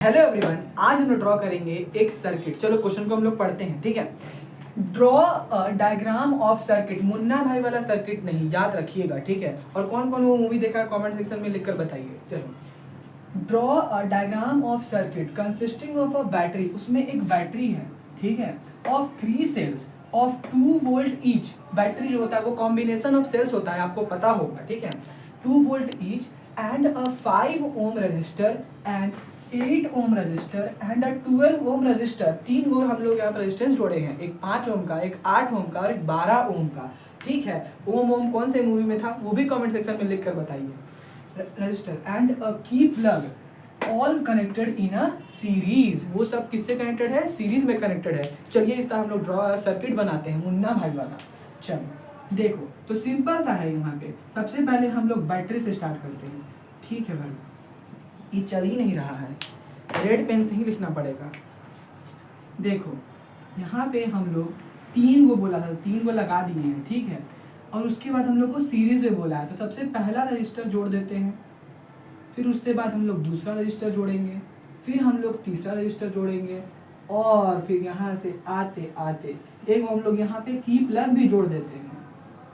Hello everyone, आज हम लोग ड्रॉ करेंगे एक सर्किट। चलो क्वेश्चन को हम लोग पढ़ते हैं, ठीक है। Draw diagram of circuit, Munna भाई वाला सर्किट नहीं, याद रखिएगा, ठीक है। और कौन कौन वो मूवी देखा है कमेंट सेक्शन में लिखकर बताइए। चलो, draw diagram of circuit consisting of a battery, उसमें एक बैटरी है, ठीक है, of 3 cells of 2 volt each. Battery जो होता है वो कॉम्बिनेशन ऑफ सेल्स होता है, आपको पता होगा, ठीक है। 2 volt each and a 5 ohm resistor and 8 ohm resistor and 12 ohm resistor. 3 और हम लोग यहाँ पर रेजिस्टेंस जोड़े हैं, एक 5 ओम का, एक 8 ओम का और एक 12 ओम का, ठीक है। ओम कौन से मूवी में था वो भी कमेंट सेक्शन में लिख कर बताइए। रजिस्टर एंड अ की plug all connected in a series, वो सब किससे कनेक्टेड है? सीरीज में कनेक्टेड है। चलिए इसका हम लोग ड्रॉ सर्किट बनाते हैं मुन्ना भाई वाला। चलो देखो, तो सिंपल सा है। यहाँ पे सबसे पहले हम लोग बैटरी से स्टार्ट करते हैं, ठीक है भाई। ये चल ही नहीं रहा है, रेड पेन से ही लिखना पड़ेगा। देखो यहाँ पे हम लोग 3 को बोला था, 3 को लगा दिए हैं, ठीक है। और उसके बाद हम लोग को सीरीज में बोला है, तो सबसे पहला रजिस्टर जोड़ देते हैं, फिर उसके बाद हम लोग दूसरा रजिस्टर जोड़ेंगे, फिर हम लोग तीसरा रजिस्टर जोड़ेंगे, और फिर यहाँ से आते आते एक हम लोग यहाँ पे की प्लग भी जोड़ देते हैं,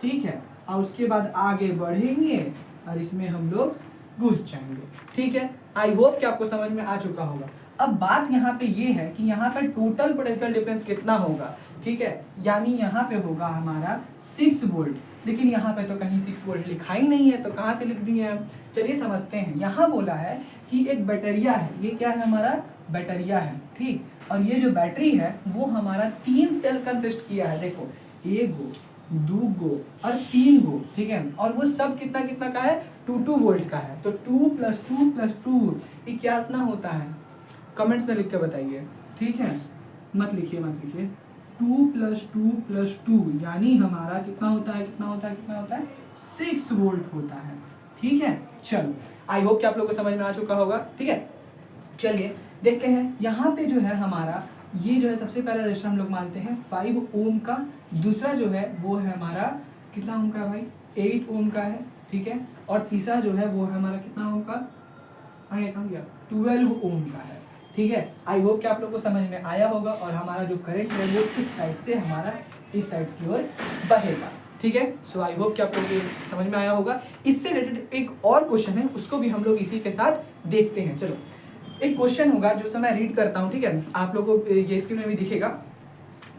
ठीक है। और उसके बाद आगे बढ़ेंगे और इसमें हम लोग घुस जाएंगे, ठीक है। आई होप कि आपको समझ में आ चुका होगा। अब बात यहाँ पे ये है कि यहाँ पे टोटल पोटेंशियल डिफरेंस कितना होगा, ठीक है। यानी यहाँ पे होगा हमारा 6 वोल्ट, लेकिन यहाँ पे तो कहीं 6 वोल्ट लिखा ही नहीं है, तो कहाँ से लिख दिए हम? चलिए समझते हैं। यहाँ बोला है कि एक बैटरिया है, ये क्या है? हमारा बैटरिया है, ठीक। और ये जो बैटरी है वो हमारा 3 सेल कंसिस्ट किया है। देखो, 1 गो, 2 गो और 3 गो, ठीक है। और वो सब कितना कितना का है? 2 वोल्ट का है। तो 2 + 2 + 2 ये क्या इतना होता है? कमेंट्स में लिख के बताइए, ठीक है। मत लिखिए 2 + 2 + 2 यानी हमारा कितना होता है? 6 वोल्ट होता है, ठीक है। चलो, आई होप कि आप लोगों को समझ में आ चुका होगा, ठीक है। चलिए देखते हैं। यहाँ पे जो है हमारा ये जो है सबसे पहला रजिस्टर हम लोग मानते हैं 5 ओम का, दूसरा जो है वो है हमारा कितना ओम का भाई? 8 ओम का है, ठीक है। और तीसरा जो है वो है हमारा कितना ओम का? कहाँ गया? 12 ओम का है, ठीक है। आई होप कि आप लोग को समझ में आया होगा। और हमारा जो करंट है वो इस साइड से हमारा इस साइड की ओर बहेगा, ठीक है। सो आई होप कि आप लोग को समझ में आया होगा। इससे रिलेटेड एक और क्वेश्चन है, उसको भी हम लोग इसी के साथ देखते हैं। चलो, एक क्वेश्चन होगा जो मैं रीड करता हूँ, ठीक है। आप लोगों को ये स्क्रीन में भी दिखेगा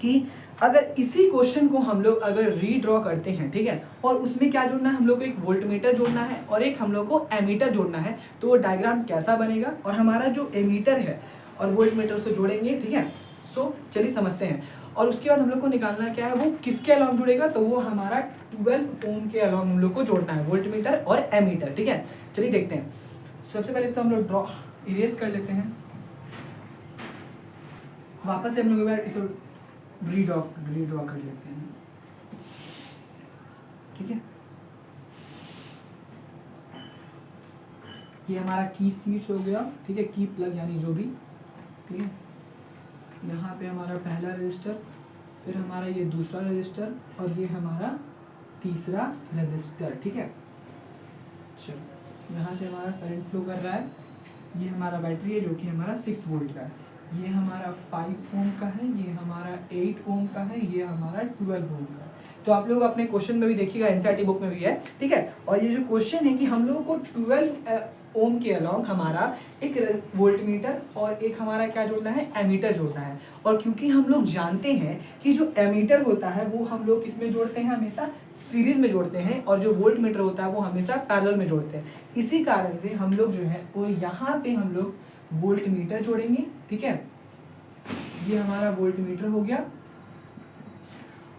कि अगर इसी क्वेश्चन को हम लोग अगर रीड्रॉ करते हैं, ठीक है, और उसमें क्या जोड़ना है? हम लोग को एक वोल्टमीटर जोड़ना है और एक हम लोग को एमीटर जोड़ना है। तो वो डायग्राम कैसा बनेगा? और हमारा जो एमीटर है और वोल्टमीटर से जोड़ेंगे, ठीक है। सो चलिए समझते हैं। और उसके बाद हम लोग को निकालना क्या है? वो किसके अलॉन्ग जुड़ेगा? तो वो हमारा 12 ओम के अलॉन्ग हम लोग को जोड़ना है, वोल्टमीटर और एमीटर, ठीक है। चलिए देखते हैं। सबसे पहले इसको हम लोग ड्रॉ इरेज कर लेते हैं। वापस से हम लोग एक बार इसको रीड्रॉ कर लेते हैं, ठीक है। ये हमारा की स्विच हो गया, ठीक है, की प्लग यानी जो भी, ठीक है। यहाँ पे हमारा पहला रजिस्टर, फिर हमारा ये दूसरा रजिस्टर और ये हमारा तीसरा रजिस्टर, ठीक है। चलो, यहाँ से हमारा करंट फ्लो कर रहा है। ये हमारा बैटरी है जो कि हमारा 6 वोल्ट का है। ये हमारा 5 ओम का है, ये हमारा 8 ओम का है, ये हमारा 12 ओम का है। तो आप लोग अपने क्वेश्चन में भी देखिएगा, एनसीईआरटी बुक में भी है, ठीक है। और ये जो क्वेश्चन है कि हम लोगों को 12 ओम के अलॉन्ग हमारा एक वोल्टमीटर और एक हमारा क्या जोड़ना है? एमीटर जोड़ना है। और क्योंकि हम लोग जानते हैं कि जो एमीटर होता है वो हम लोग किसमें जोड़ते हैं? हमेशा सीरीज में जोड़ते हैं, और जो वोल्टमीटर होता है वो हमेशा पैरेलल में जोड़ते हैं। इसी कारण से हम लोग जो है वो यहाँ पे हम लोग वोल्टमीटर जोड़ेंगे, ठीक है। ये हमारा वोल्टमीटर हो गया।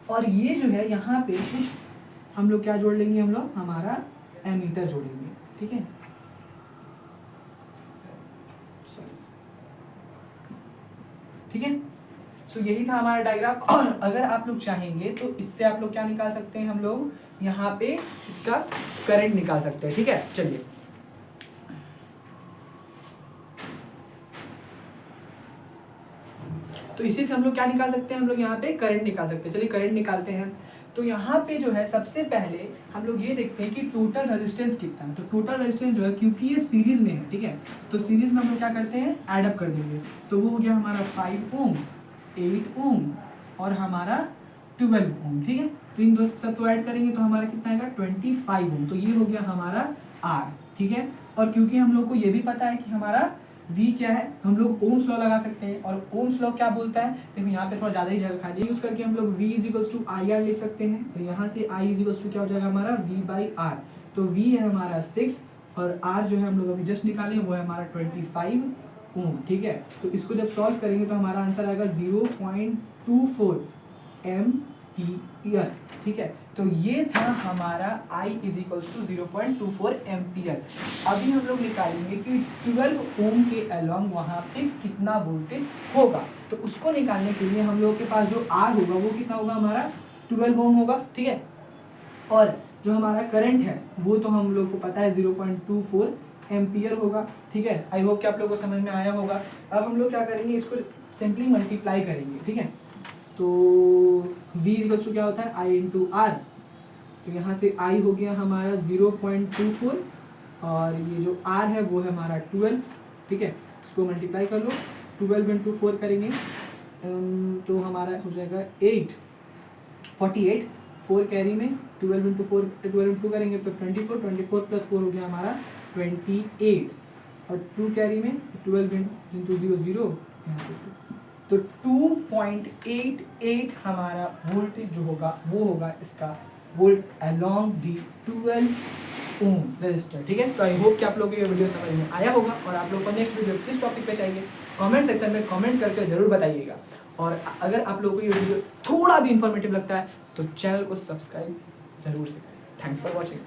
और ये जो है यहाँ पे कुछ हम लोग क्या जोड़ लेंगे? हम लोग हमारा एमीटर जोड़ेंगे, ठीक है। ठीक है। सो यही था हमारा डायग्राम। और अगर आप लोग चाहेंगे तो इससे आप लोग क्या निकाल सकते हैं? हम लोग यहाँ पे इसका करंट निकाल सकते हैं, ठीक है। चलिए, तो इसी से हम लोग क्या निकाल सकते हैं? हम लोग यहाँ पे करंट निकाल सकते हैं। चलिए करंट निकालते हैं। तो यहाँ पे जो है सबसे पहले हम लोग ये देखते हैं कि टोटल रेजिस्टेंस कितना है। तो टोटल रेजिस्टेंस जो है, क्योंकि ये सीरीज में है, ठीक है, तो सीरीज में हम लोग क्या करते हैं, ऐड अप कर देंगे। तो वो हो गया हमारा 5 ओम, 8 ओम और हमारा 12 ओम, ठीक है। तो इन दो सब तो ऐड करेंगे तो हमारा कितना आएगा, 25 ओम। तो ये हो गया हमारा आर, ठीक है। और क्योंकि हम लोग को ये भी पता है कि हमारा V क्या है, हम लोग ओम्स लॉ लगा सकते हैं। और ओम्स लॉ क्या बोलता है, देखो यहाँ पे थोड़ा ज़्यादा ही जगह खाली यूज़ करके हम लोग V equals to I R लिख सकते हैं। तो यहाँ से I इजिकल्स टू क्या हो जाएगा हमारा V/R। तो V है हमारा 6 और R जो है हम लोग अभी जस्ट निकाले वो है हमारा 25 ओम, ठीक है। तो इसको जब सॉल्व करेंगे तो हमारा आंसर आएगा 0.24 एम्पियर, ठीक है। तो ये था हमारा I इजिकल्स टू 0.24 एम्पियर। अभी हम लोग निकालेंगे कि 12 ओम के अलोंग वहाँ पे कितना वोल्टेज होगा। तो उसको निकालने के लिए हम लोग के पास जो R होगा वो कितना होगा, हमारा 12 ओम होगा, ठीक है। और जो हमारा करंट है वो तो हम लोग को पता है 0.24 एम्पियर होगा, ठीक है। आई होप कि आप लोगों को समझ में आया होगा। अब हम लोग क्या करेंगे, इसको सिंपली मल्टीप्लाई करेंगे, ठीक है। तो V इक्वल्स टू क्या होता है, I इंटू आर। तो यहाँ से I हो गया हमारा 0.24 और ये जो R है वो है हमारा 12, ठीक है। इसको मल्टीप्लाई कर लो, 12 इंटू 4 करेंगे तो हमारा हो जाएगा 48, 4 कैरी में 12 इंटू 4, 12 इंटू करेंगे तो 24 प्लस 4 हो गया हमारा 28 और 2 कैरी में 12 इंटू 0 0 यहाँ से 2। तो 2.88 हमारा वोल्टेज जो होगा वो होगा इसका volt along the 12 ohm resistor, ठीक है। तो आई होप कि आप लोगों को ये वीडियो समझ में आया होगा और आप लोगों को नेक्स्ट वीडियो किस टॉपिक पे चाहिए कमेंट सेक्शन में कमेंट करके जरूर बताइएगा। और अगर आप लोगों को ये वीडियो थोड़ा भी इंफॉर्मेटिव लगता है तो चैनल को सब्सक्राइब जरूर से करें। Thanks for watching.